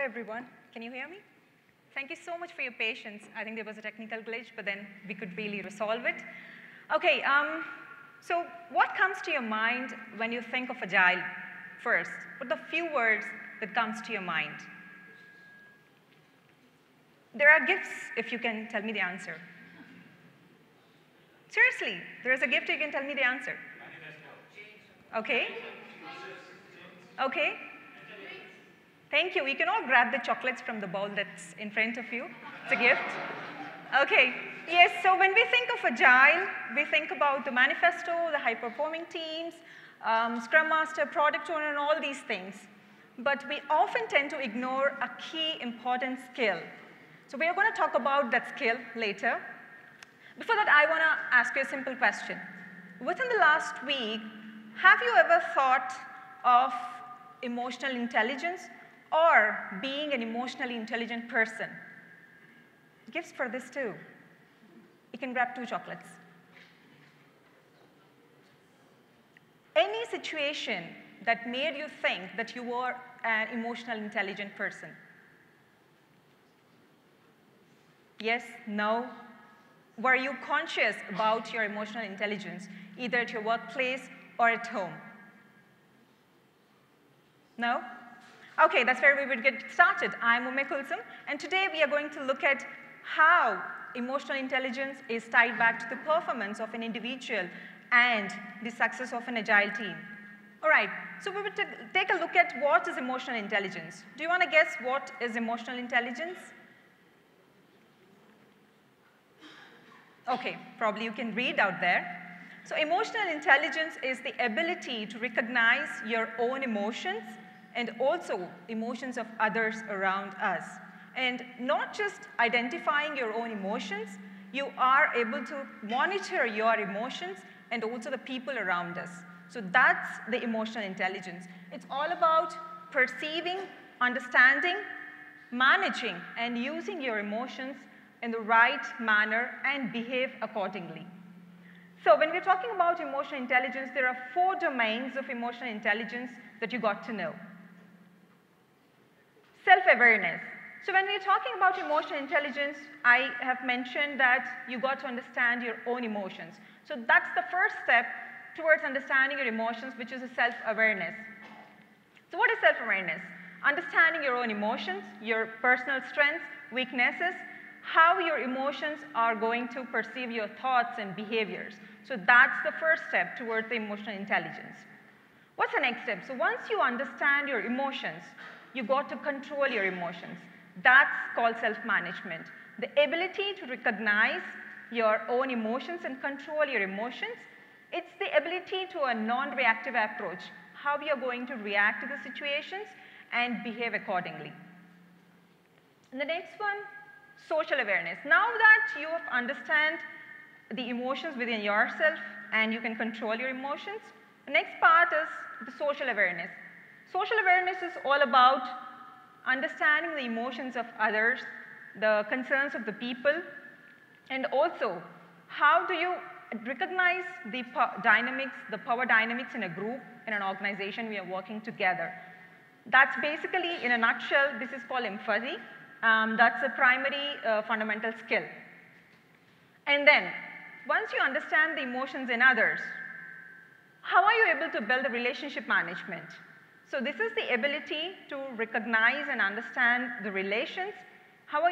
everyone. Can you hear me? Thank you so much for your patience. I think there was a technical glitch, but then we could really resolve it. Okay, so what comes to your mind when you think of Agile first? What are the few words that comes to your mind? There are gifts if you can tell me the answer. Seriously, there is a gift you can tell me the answer. Okay. Okay. Thank you. You can all grab the chocolates from the bowl that's in front of you. It's a gift. Okay. Yes, so when we think of Agile, we think about the manifesto, the high-performing teams, Scrum Master, Product Owner, and all these things. But we often tend to ignore a key important skill. So we are going to talk about that skill later. Before that, I want to ask you a simple question. Within the last week, have you ever thought of emotional intelligence or being an emotionally intelligent person? Gifts for this too. You can grab 2 chocolates. Any situation that made you think that you were an emotional intelligent person? Yes? No? Were you conscious about your emotional intelligence, either at your workplace or at home? No? Okay, that's where we would get started. I'm Umme Kulsum, and today we are going to look at how emotional intelligence is tied back to the performance of an individual and the success of an Agile team. All right, so we will take a look at what is emotional intelligence. Do you want to guess what is emotional intelligence? Okay, probably you can read out there. So emotional intelligence is the ability to recognize your own emotions and also emotions of others around us. And not just identifying your own emotions, you are able to monitor your emotions and also the people around us. So that's the emotional intelligence. It's all about perceiving, understanding, managing, and using your emotions in the right manner and behave accordingly. So when we're talking about emotional intelligence, there are 4 domains of emotional intelligence that you got to know. Self-awareness. So when we're talking about emotional intelligence, I have mentioned that you got to understand your own emotions. So that's the first step towards understanding your emotions, which is a self-awareness. So what is self-awareness? Understanding your own emotions, your personal strengths, weaknesses, how your emotions are going to perceive your thoughts and behaviors. So that's the first step towards the emotional intelligence. What's the next step? So once you understand your emotions, you got to control your emotions. That's called self-management. The ability to recognize your own emotions and control your emotions. It's the ability to a non-reactive approach, how you're going to react to the situations and behave accordingly. And the next one, social awareness. Now that you have understand the emotions within yourself and you can control your emotions, the next part is the social awareness. Social awareness is all about understanding the emotions of others, the concerns of the people, and also how do you recognize the power dynamics in a group, in an organization we are working together. That's basically, in a nutshell, this is called empathy. That's a primary fundamental skill. And then, once you understand the emotions in others, how are you able to build the relationship management? So this is the ability to recognize and understand the relations, how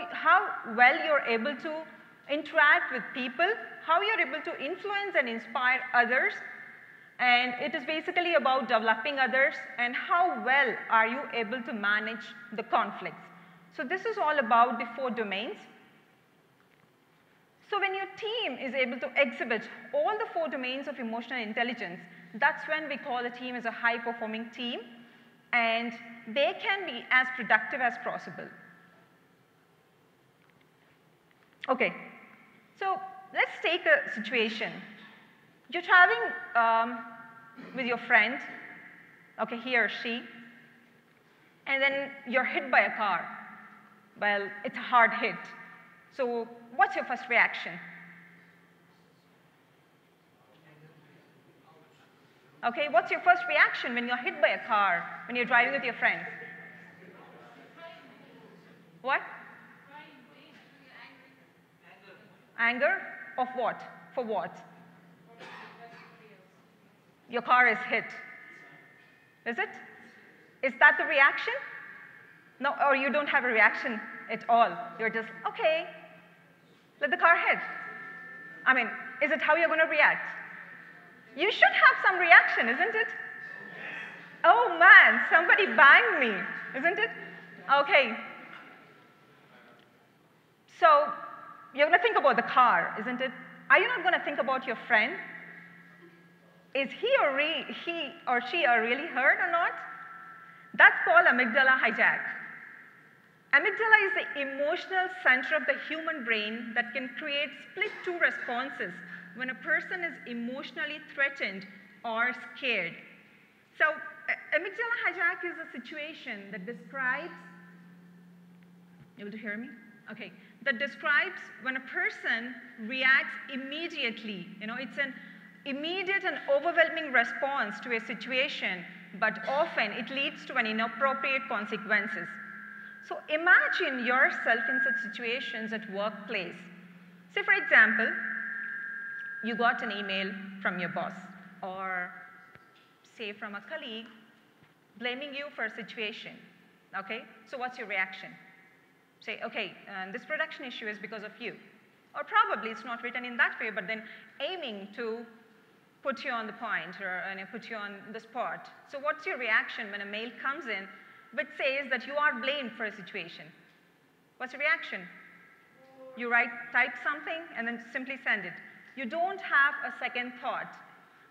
well you're able to interact with people, how you're able to influence and inspire others, and it is basically about developing others and how well are you able to manage the conflicts. So this is all about the 4 domains. So when your team is able to exhibit all the 4 domains of emotional intelligence, that's when we call a team as a high-performing team, and they can be as productive as possible. Okay, so let's take a situation. You're traveling with your friend, okay, he or she, and then you're hit by a car. Well, it's a hard hit. So what's your first reaction? Okay, what's your first reaction when you're hit by a car, when you're driving with your friends? Anger of what? For what? Your car is hit. Is it? Is that the reaction? No, or you don't have a reaction at all. You're just, okay, let the car hit. I mean, is it how you're going to react? You should have some reaction, isn't it? Oh man, somebody banged me, isn't it? Okay. So you're going to think about the car, isn't it? Are you not going to think about your friend? Is he or she are really hurt or not? That's called amygdala hijack. Amygdala is the emotional center of the human brain that can create split two responses when a person is emotionally threatened or scared. So amygdala hijack is a situation that describes, able to hear me? Okay, that describes when a person reacts immediately. It's an immediate and overwhelming response to a situation, but often it leads to an inappropriate consequences. So imagine yourself in such situations at workplace. Say, for example, you got an email from your boss, or say from a colleague blaming you for a situation, okay? So what's your reaction? Say, okay, this production issue is because of you. Or probably it's not written in that way, but then aiming to put you on the point or put you on the spot. So what's your reaction when a mail comes in which says that you are blamed for a situation? What's your reaction? You type something and then simply send it. You don't have a second thought.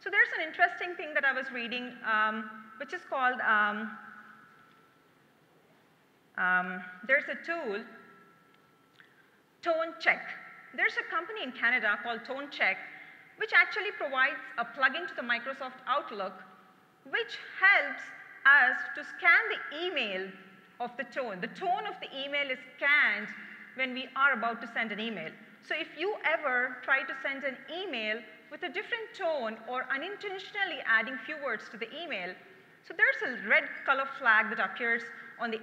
So there's an interesting thing that I was reading, which is called, there's a tool, Tone Check. There's a company in Canada called Tone Check, which actually provides a plugin to the Microsoft Outlook, which helps us to scan the email of the tone. The tone of the email is scanned when we are about to send an email. So if you ever try to send an email with a different tone or unintentionally adding few words to the email, so there's a red color flag that appears on the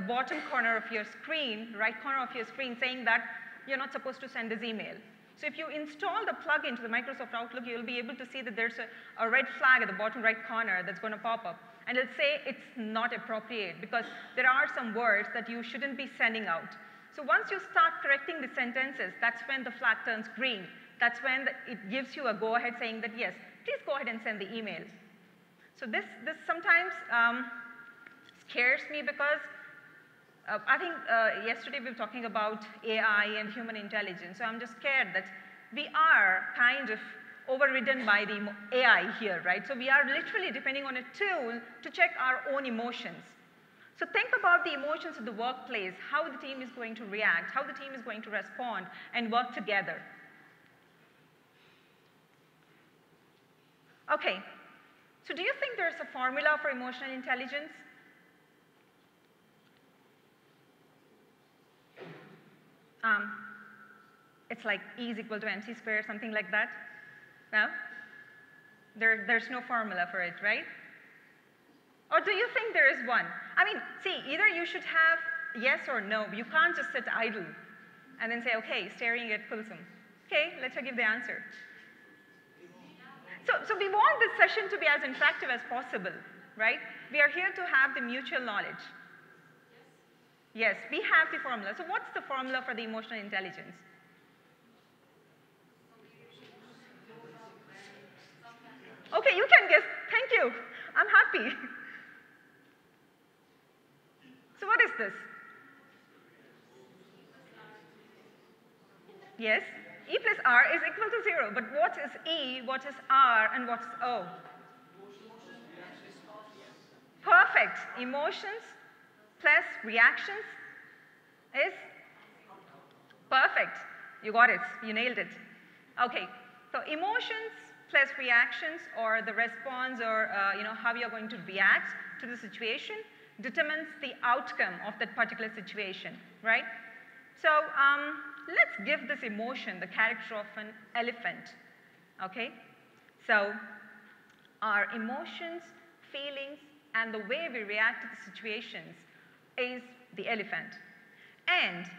bottom corner of your screen, right corner of your screen, saying that you're not supposed to send this email. So if you install the plugin to the Microsoft Outlook, you'll be able to see that there's a red flag at the bottom right corner that's going to pop up. And it'll say it's not appropriate because there are some words that you shouldn't be sending out. So once you start correcting the sentences, that's when the flag turns green. That's when it gives you a go-ahead saying that, yes, please go ahead and send the email. So this sometimes scares me because I think yesterday we were talking about AI and human intelligence. So I'm just scared that we are kind of overridden by the AI here, right? So we are literally depending on a tool to check our own emotions. So think about the emotions of the workplace, how the team is going to react, how the team is going to respond and work together. Okay, so do you think there's a formula for emotional intelligence? It's like E is equal to MC squared, something like that? No? There's no formula for it, right? Or do you think there is one? I mean, see, either you should have yes or no. You can't just sit idle and then say, okay, staring at Kulsum. Okay, let her give the answer. So we want this session to be as interactive as possible, right? We are here to have the mutual knowledge. Yes, we have the formula. So what's the formula for the emotional intelligence? Okay, you can guess. Thank you. I'm happy. So what is this? Yes, E plus R is equal to 0. But what is E, what is R, and what's O? Perfect. Emotions plus reactions is perfect. You got it. You nailed it. Okay. So emotions plus reactions, or the response, or how you're going to react to the situation, determines the outcome of that particular situation, right? So let's give this emotion the character of an elephant, okay? So our emotions, feelings, and the way we react to the situations is the elephant. And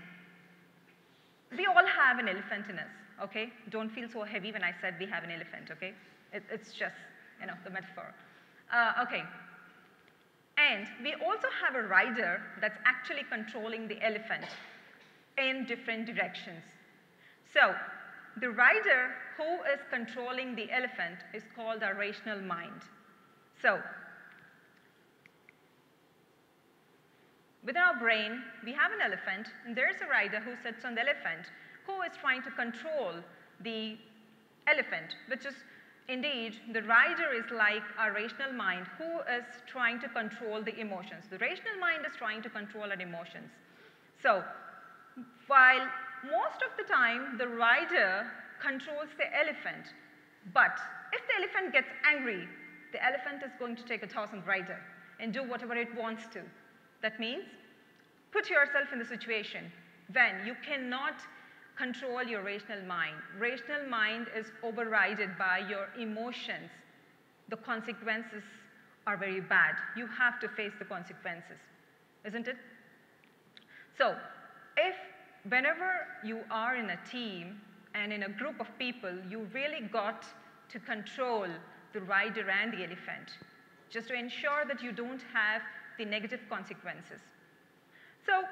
we all have an elephant in us, okay? Don't feel so heavy when I said we have an elephant, okay? It's just, the metaphor. Okay. And we also have a rider that's actually controlling the elephant in different directions. So the rider who is controlling the elephant is called our rational mind. So within our brain, we have an elephant, and there's a rider who sits on the elephant who is trying to control the elephant, which is indeed, the rider is like our rational mind who is trying to control the emotions. The rational mind is trying to control our emotions. So while most of the time the rider controls the elephant, but if the elephant gets angry, the elephant is going to take a toss on the rider and do whatever it wants to. That means put yourself in the situation when you cannot control your rational mind. Rational mind is overridden by your emotions. The consequences are very bad. You have to face the consequences, isn't it? So if whenever you are in a team and in a group of people, you really got to control the rider and the elephant, just to ensure that you don't have the negative consequences. So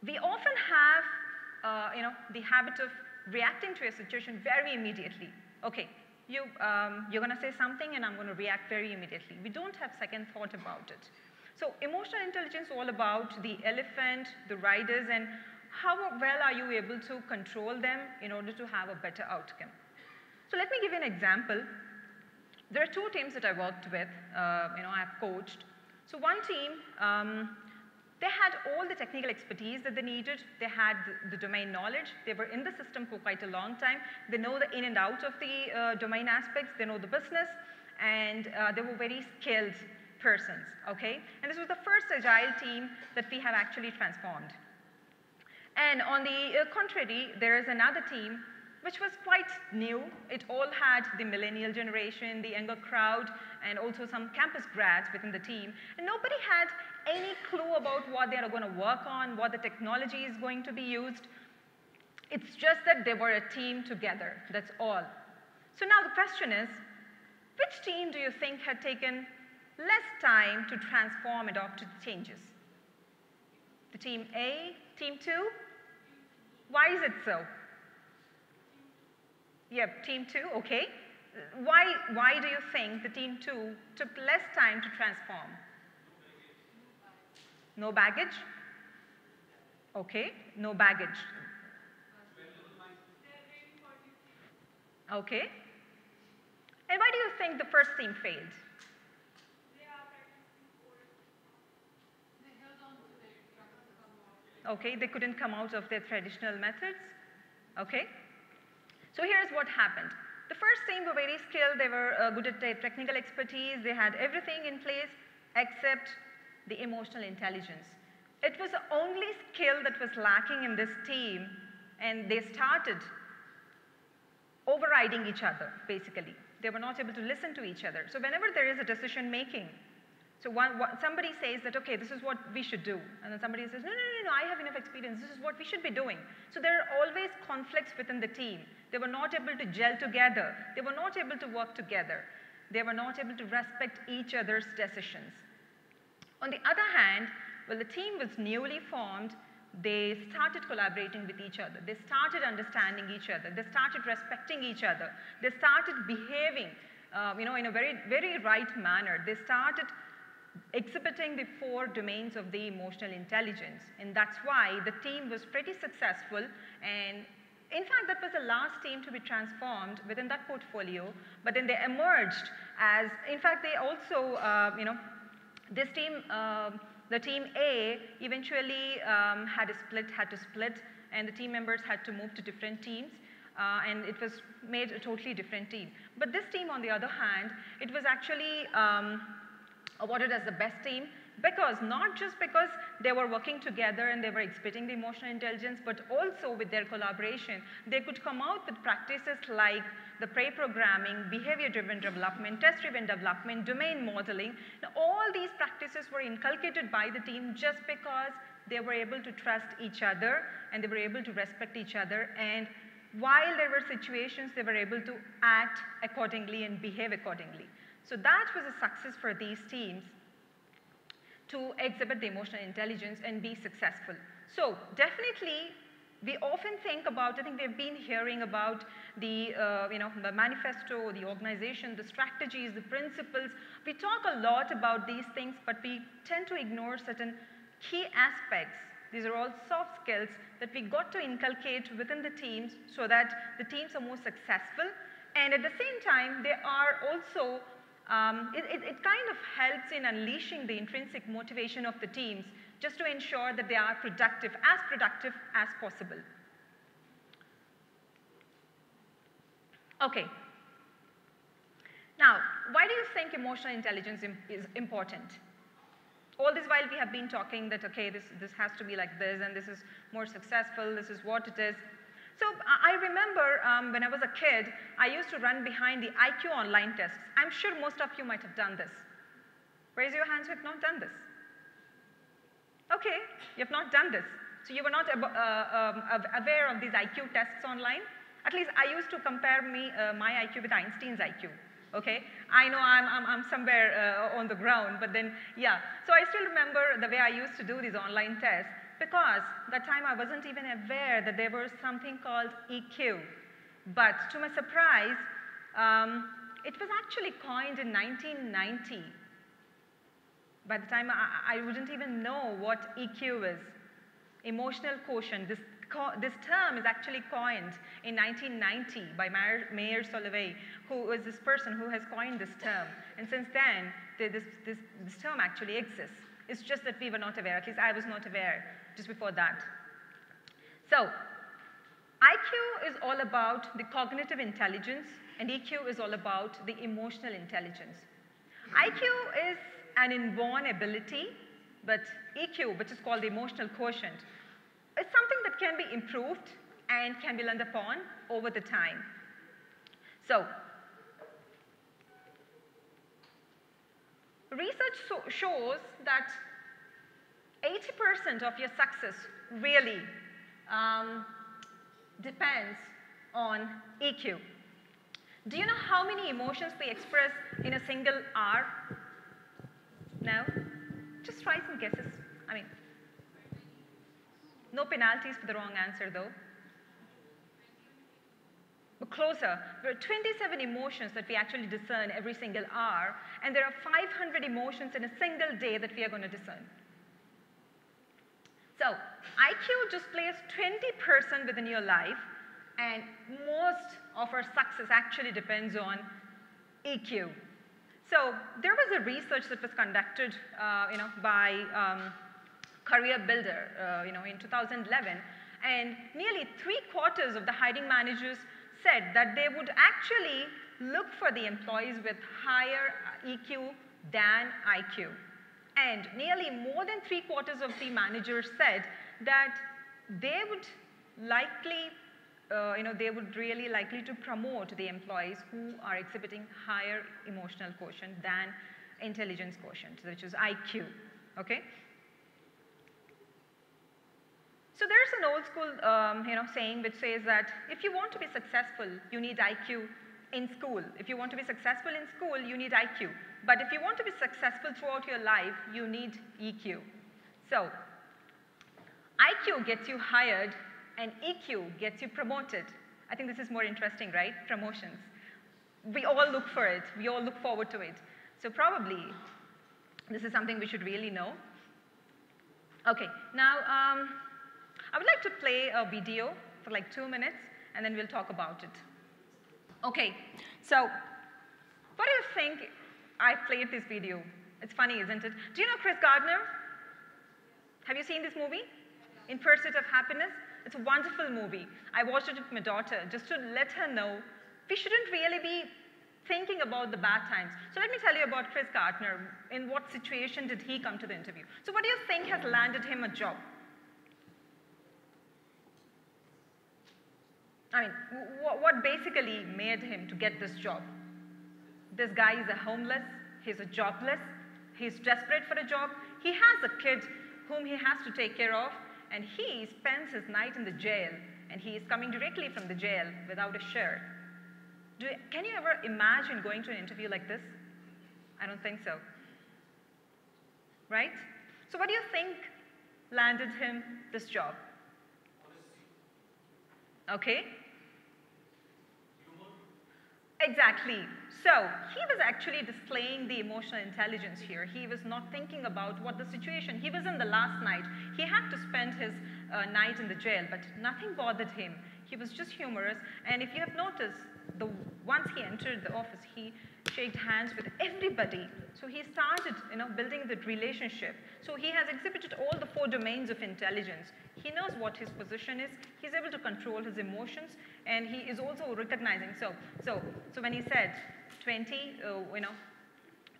we often have the habit of reacting to a situation very immediately. Okay, you're going to say something and I'm going to react very immediately. We don't have second thought about it. So emotional intelligence is all about the elephant, the riders, and how well are you able to control them in order to have a better outcome. So let me give you an example. There are two teams that I worked with, I've coached. So one team, they had all the technical expertise that they needed. They had the domain knowledge. They were in the system for quite a long time. They know the in and out of the domain aspects. They know the business. And they were very skilled persons, okay? And this was the first Agile team that we have actually transformed. And on the contrary, there is another team which was quite new. It all had the millennial generation, the younger crowd, and also some campus grads within the team. And nobody had any clue about what they are going to work on, what the technology is going to be used. It's just that they were a team together, that's all. So now the question is, which team do you think had taken less time to transform and adopt to the changes? The team A, team 2? Why is it so? Yep, team 2, okay. Why do you think the team 2 took less time to transform? No baggage? Okay, no baggage. Okay. And why do you think the first team failed? Okay, they couldn't come out of their traditional methods. Okay. So here's what happened. The first team were very skilled. They were good at their technical expertise. They had everything in place except the emotional intelligence. It was the only skill that was lacking in this team, and they started overriding each other, basically. They were not able to listen to each other. So whenever there is a decision making, so somebody says that, okay, this is what we should do. And then somebody says, no, I have enough experience. This is what we should be doing. So there are always conflicts within the team. They were not able to gel together. They were not able to work together. They were not able to respect each other's decisions. On the other hand, when the team was newly formed, they started collaborating with each other. They started understanding each other. They started respecting each other. They started behaving in a very, very right manner. They started exhibiting the 4 domains of the emotional intelligence. And that's why the team was pretty successful. And in fact, that was the last team to be transformed within that portfolio. But then they emerged as, in fact, they also, this team, the team A eventually had to split, and the team members had to move to different teams. And it was made a totally different team. But this team, on the other hand, it was actually awarded as the best team because not just because they were working together and they were exhibiting the emotional intelligence, but also with their collaboration, they could come out with practices like the pre-programming, behavior-driven development, test-driven development, domain modeling. Now, all these practices were inculcated by the team just because they were able to trust each other and they were able to respect each other, and while there were situations, they were able to act accordingly and behave accordingly. So that was a success for these teams to exhibit the emotional intelligence and be successful. So definitely, we often think about, I think we've been hearing about the manifesto, the organization, the strategies, the principles. We talk a lot about these things, but we tend to ignore certain key aspects. These are all soft skills that we got to inculcate within the teams so that the teams are more successful. And at the same time, they are also, it kind of helps in unleashing the intrinsic motivation of the teams just to ensure that they are productive as possible. Okay. Now, why do you think emotional intelligence is important? All this while we have been talking that, okay, this has to be like this, and this is more successful, this is what it is. So I remember when I was a kid, I used to run behind the IQ online tests. I'm sure most of you might have done this. Raise your hands who have not done this. Okay, you have not done this. So you were not aware of these IQ tests online? At least I used to compare my IQ with Einstein's IQ. Okay, I know I'm somewhere on the ground, but then, yeah. So I still remember the way I used to do these online tests, because that time I wasn't even aware that there was something called EQ. But to my surprise, it was actually coined in 1990. By the time I wouldn't even know what EQ is. Emotional quotient. This term is actually coined in 1990 by Mayer Solovey, who is this person who has coined this term. And since then, this term actually exists. It's just that we were not aware. At least I was not aware just before that. So IQ is all about the cognitive intelligence, and EQ is all about the emotional intelligence. IQ is an inborn ability, but EQ, which is called the emotional quotient, is something that can be improved and can be learned upon over the time. So, research shows that 80% of your success really depends on EQ. Do you know how many emotions we express in a single hour? No? Just try some guesses. I mean, no penalties for the wrong answer though. But closer, there are 27 emotions that we actually discern every single hour, and there are 500 emotions in a single day that we are going to discern. So, IQ just plays 20% within your life, and most of our success actually depends on EQ. So, there was a research that was conducted by Career Builder in 2011, and nearly 3/4 of the hiring managers said that they would actually look for the employees with higher EQ than IQ. And nearly more than 3/4 of the managers said that they would likely, they would really likely to promote the employees who are exhibiting higher emotional quotient than intelligence quotient, which is IQ, okay? So there's an old school saying which says that if you want to be successful, you need IQ in school. If you want to be successful in school, you need IQ. But if you want to be successful throughout your life, you need EQ. So IQ gets you hired and EQ gets you promoted. I think this is more interesting, right? Promotions. We all look for it. We all look forward to it. So probably this is something we should really know. Okay, now I would like to play a video for like 2 minutes, and then we'll talk about it. Okay, so what do you think? I played this video. It's funny, isn't it? Do you know Chris Gardner? Have you seen this movie? In Pursuit of Happiness? It's a wonderful movie. I watched it with my daughter just to let her know we shouldn't really be thinking about the bad times. So let me tell you about Chris Gardner. In what situation did he come to the interview? So what do you think has landed him a job? I mean, what basically made him to get this job? This guy is a homeless, he's a jobless, he's desperate for a job, he has a kid whom he has to take care of, and he spends his night in the jail, and he is coming directly from the jail without a shirt. Can you ever imagine going to an interview like this? I don't think so. Right? So what do you think landed him this job? Okay? Exactly. So he was actually displaying the emotional intelligence here. He was not thinking about what the situation. He was in the last night. He had to spend his night in the jail, but nothing bothered him. He was just humorous. And if you have noticed, once he entered the office, he shook hands with everybody. So he started, building that relationship. So he has exhibited all the 4 domains of intelligence. He knows what his position is. He's able to control his emotions, and he is also recognizing. So when he said 20,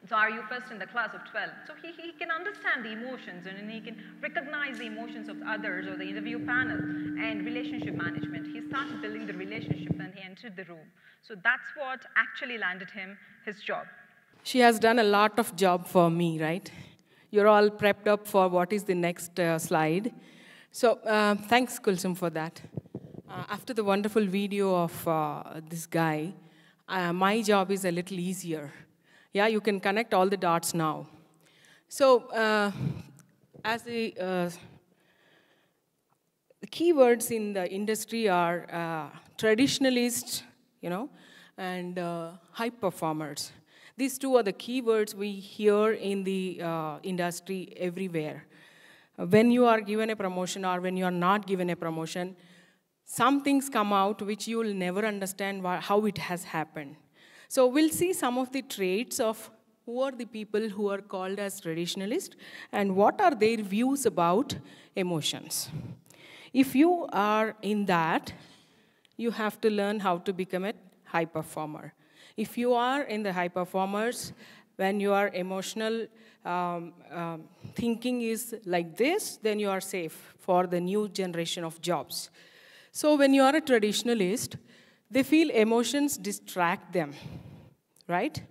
so are you first in the class of 12? So he can understand the emotions, and he can recognize the emotions of others or the interview panel. And relationship management, he started building the relationship and he entered the room. So that's what actually landed him his job. She has done a lot of job for me, right? You're all prepped up for what is the next slide. So thanks, Kulsum, for that. After the wonderful video of this guy, my job is a little easier. Yeah, you can connect all the dots now. So as the keywords in the industry are traditionalists, and high performers. These 2 are the keywords we hear in the industry everywhere. When you are given a promotion or when you are not given a promotion, some things come out which you will never understand how it has happened. So we'll see some of the traits of who are the people who are called as traditionalists and what are their views about emotions. If you are in that, you have to learn how to become a high performer. If you are in the high performers, when your emotional thinking is like this, then you are safe for the new generation of jobs. So when you are a traditionalist, they feel emotions distract them, right?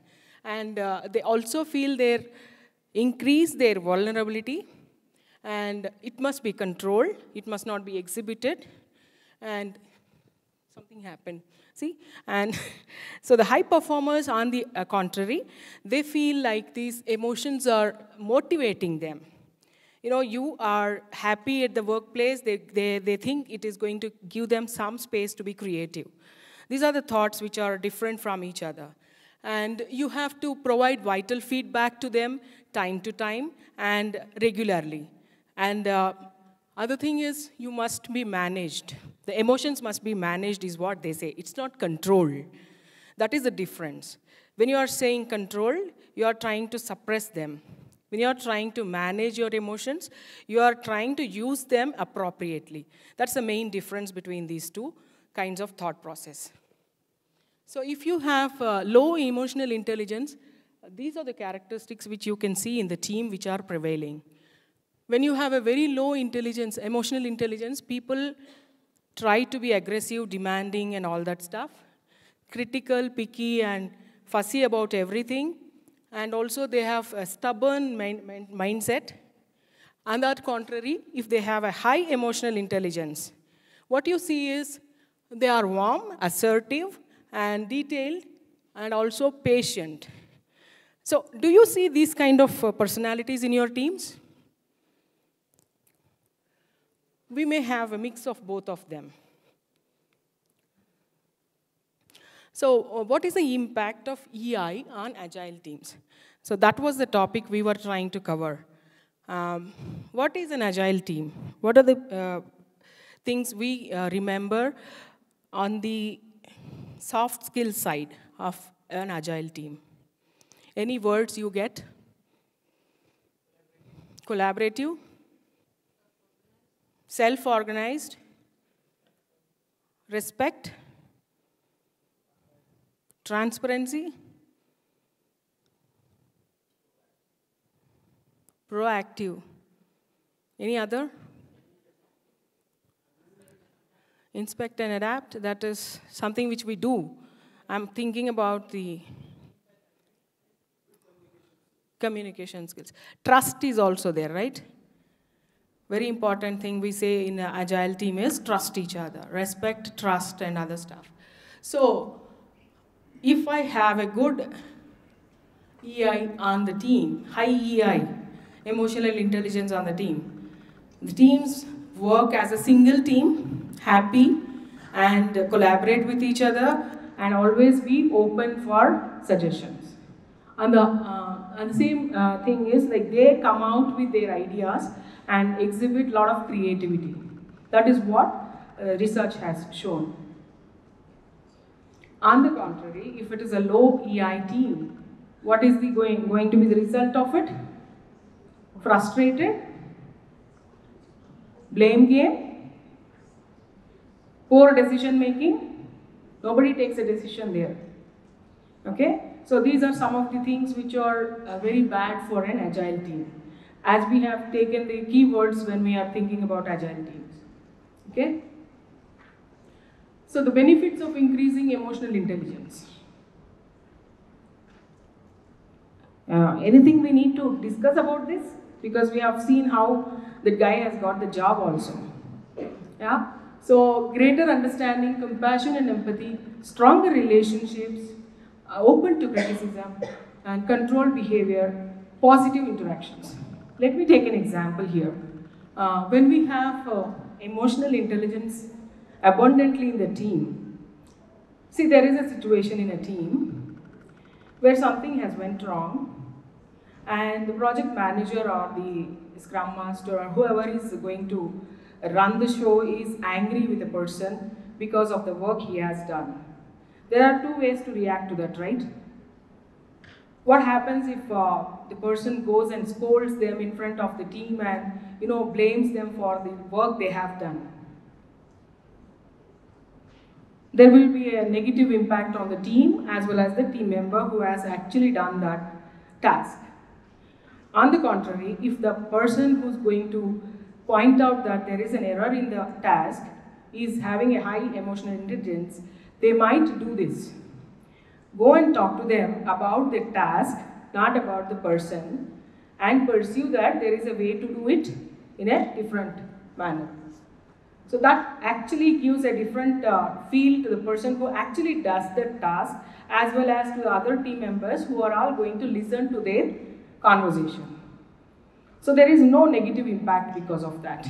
And they also feel increase their vulnerability, and it must be controlled, it must not be exhibited, and something happened, see? And so the high performers, on the contrary, they feel like these emotions are motivating them. You are happy at the workplace, they think it is going to give them some space to be creative. These are the thoughts which are different from each other. And you have to provide vital feedback to them time to time and regularly. And other thing is, you must be managed. The emotions must be managed is what they say. It's not controlled. That is the difference. When you are saying control, you are trying to suppress them. When you are trying to manage your emotions, you are trying to use them appropriately. That's the main difference between these 2 kinds of thought process. So if you have low emotional intelligence, these are the characteristics which you can see in the team which are prevailing. When you have a very low intelligence, emotional intelligence, people try to be aggressive, demanding, and all that stuff. Critical, picky, and fussy about everything. And also they have a stubborn mindset. On that contrary, if they have a high emotional intelligence, what you see is they are warm, assertive, and detailed, and also patient. So do you see these kind of personalities in your teams? We may have a mix of both of them. So what is the impact of EI on agile teams? So that was the topic we were trying to cover. What is an agile team? What are the things we remember on the soft skill side of an agile team? Any words you get? Collaborative, self-organized, respect, transparency, proactive. Any other? Inspect and adapt, that is something which we do. I'm thinking about the communication skills. Trust is also there, right? very important thing we say in an agile team is trust each other, respect, trust, and other stuff. So if I have a good EI on the team, high EI, emotional intelligence on the teams work as a single team, happy, and collaborate with each other, and always be open for suggestions. And the same thing is like they come out with their ideas and exhibit a lot of creativity. That is what research has shown. On the contrary, if it is a low EI team, what is going to be the result of it? Frustrated, blame game, poor decision making, nobody takes a decision there. Okay? So these are some of the things which are very bad for an agile team, as we have taken the keywords when we are thinking about agile teams. Okay? So the benefits of increasing emotional intelligence. Anything we need to discuss about this? Because we have seen how the guy has got the job also. Yeah? So greater understanding, compassion and empathy, stronger relationships, open to criticism, and controlled behavior, positive interactions. Let me take an example here. When we have emotional intelligence abundantly in the team, see, there is a situation in a team where something has went wrong, and the project manager or the scrum master or whoever is going to run the show is angry with the person because of the work he has done. There are two ways to react to that, right? What happens if the person goes and scolds them in front of the team and blames them for the work they have done? There will be a negative impact on the team as well as the team member who has actually done that task. On the contrary, if the person who's going to point out that there is an error in the task is having a high emotional intelligence, they might do this. Go and talk to them about the task, not about the person, and pursue that there is a way to do it in a different manner. So that actually gives a different feel to the person who actually does the task, as well as to the other team members who are all going to listen to their conversation. So there is no negative impact because of that.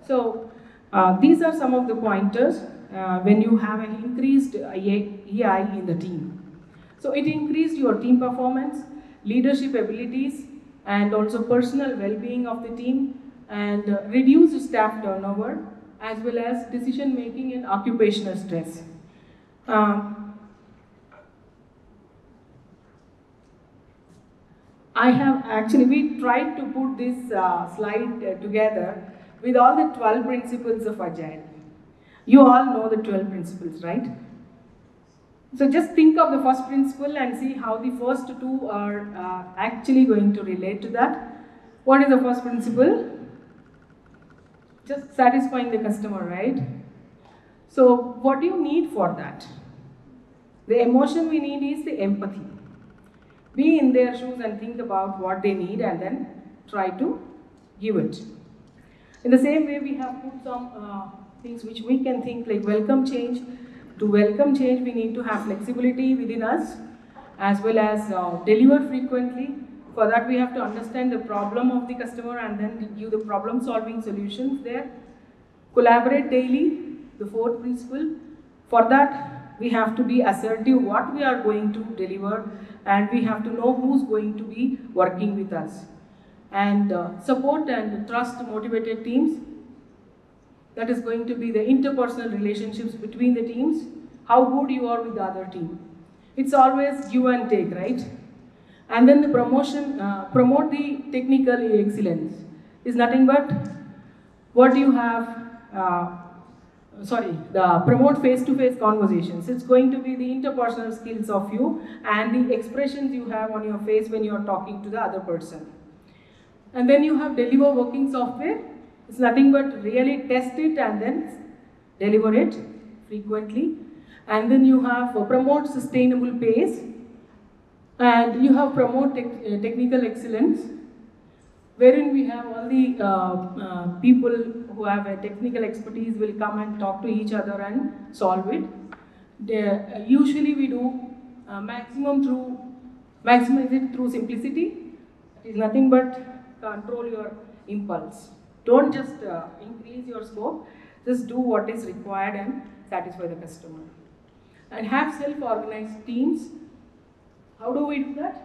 So these are some of the pointers when you have an increased EI in the team. So it increased your team performance, leadership abilities, and also personal well-being of the team, and reduced staff turnover, as well as decision making and occupational stress. We tried to put this slide together with all the 12 principles of Agile. You all know the 12 principles, right? So just think of the first principle and see how the first two are actually going to relate to that. What is the first principle? Just satisfying the customer, right? So what do you need for that? The emotion we need is the empathy. Be in their shoes and think about what they need and then try to give it. In the same way, we have put some things which we can think like welcome change. To welcome change, we need to have flexibility within us, as well as deliver frequently. For that, we have to understand the problem of the customer and then give the problem-solving solutions there. Collaborate daily, the fourth principle. For that, we have to be assertive what we are going to deliver, and we have to know who's going to be working with us. And support and trust motivated teams. That is going to be the interpersonal relationships between the teams, how good you are with the other team. It's always give and take, right? And then the promote the technical excellence is nothing but what you have, promote face-to-face conversations. It's going to be the interpersonal skills of you and the expressions you have on your face when you are talking to the other person. And then you have deliver working software. It's nothing but really test it and then deliver it frequently. And then you have promote sustainable pace. And you have promote technical excellence. wherein we have all the people who have a technical expertise will come and talk to each other and solve it. Usually we do maximize it through simplicity. It is nothing but control your impulse. Don't just increase your scope, just do what is required and satisfy the customer. And have self-organized teams. How do we do that?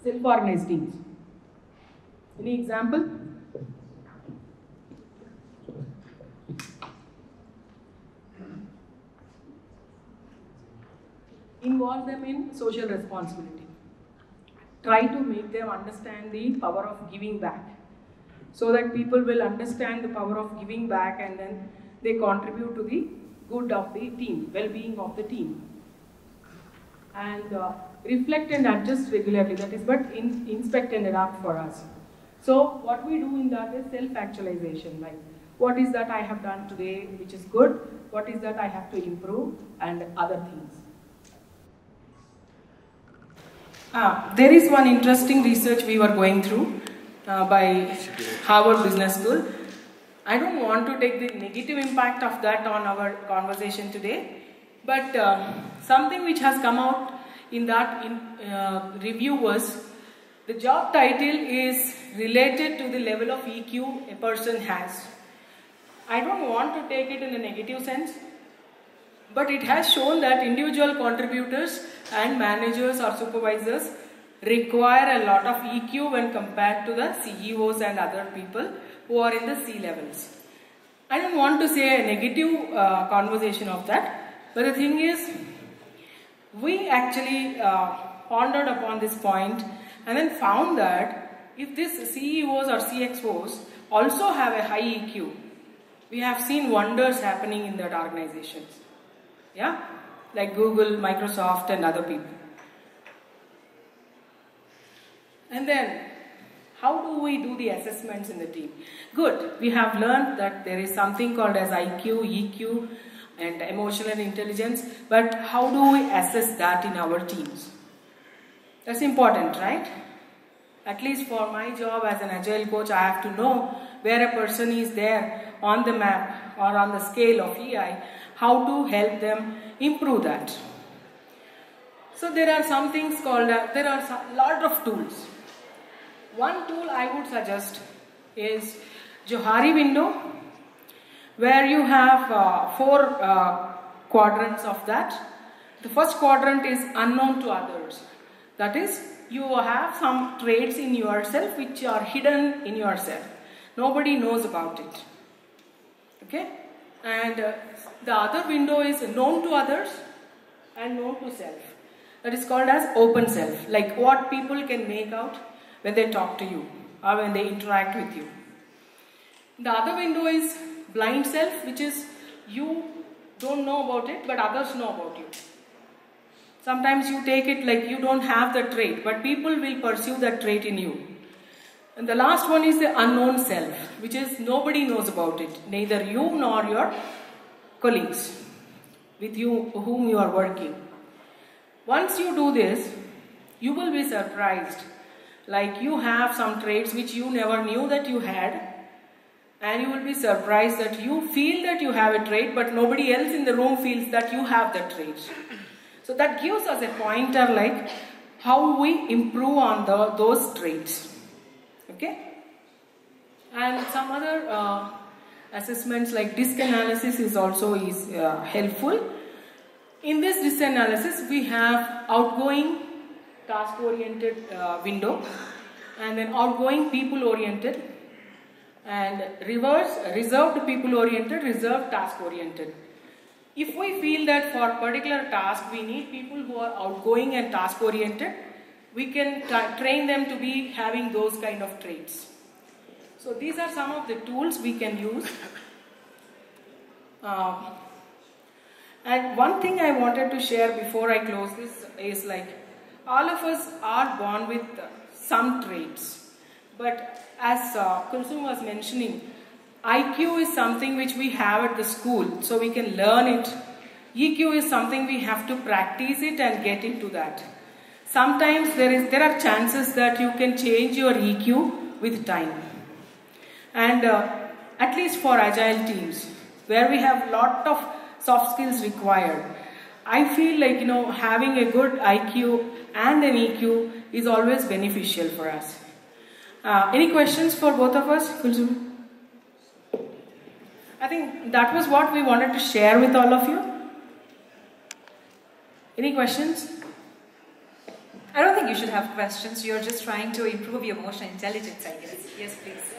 Self-organized teams. Any example? Involve them in social responsibility. Try to make them understand the power of giving back, so that people will understand the power of giving back and then they contribute to the good of the team, well-being of the team. And reflect and adjust regularly, that is but inspect and adapt for us. So what we do in that is self-actualization, like what is that I have done today which is good, what is that I have to improve, and other things. There is one interesting research we were going through by Harvard Business School. I don't want to take the negative impact of that on our conversation today, but something which has come out in that review was the job title is related to the level of EQ a person has. I don't want to take it in a negative sense, but it has shown that individual contributors and managers or supervisors require a lot of EQ when compared to the CEOs and other people who are in the C levels. I don't want to say a negative conversation of that, but the thing is, we actually pondered upon this point and then found that if these CEOs or CXOs also have a high EQ, we have seen wonders happening in that organizations. Yeah, like Google, Microsoft and other people. And then, how do we do the assessments in the team? Good, we have learned that there is something called as IQ, EQ and emotional intelligence, but how do we assess that in our teams? That's important, right? At least for my job as an Agile coach, I have to know where a person is there on the map or on the scale of EI, how to help them improve that. So there are some things called, there are a lot of tools. One tool I would suggest is Johari window, where you have 4 quadrants of that. The first quadrant is unknown to others. That is, you have some traits in yourself which are hidden in yourself. Nobody knows about it. Okay? And the other window is known to others and known to self. That is called as open self, like what people can make out when they talk to you or when they interact with you. The other window is blind self, which is you don't know about it but others know about you. Sometimes you take it like you don't have the trait, but people will pursue that trait in you. And the last one is the unknown self, which is nobody knows about it, neither you nor your colleagues with you whom you are working. Once you do this, you will be surprised. Like you have some traits which you never knew that you had, and you will be surprised that you feel that you have a trait, but nobody else in the room feels that you have that trait. So that gives us a pointer like how we improve on those traits. Okay? And some other assessments like DISC analysis is also helpful. In this DISC analysis, we have outgoing task-oriented window, and then outgoing people-oriented, and reverse reserved people-oriented, reserved task-oriented. If we feel that for a particular task we need people who are outgoing and task-oriented, we can train them to be having those kind of traits. So these are some of the tools we can use. And one thing I wanted to share before I close this is like all of us are born with some traits. But as Kulsum was mentioning, IQ is something which we have at the school, so we can learn it. EQ is something we have to practice it and get into that. Sometimes there are chances that you can change your EQ with time. And at least for agile teams, where we have lot of soft skills required, I feel like, having a good IQ and an EQ is always beneficial for us. Any questions for both of us, Kulsum? I think that was what we wanted to share with all of you. Any questions? I don't think you should have questions. You're just trying to improve your emotional intelligence, I guess. Yes, please.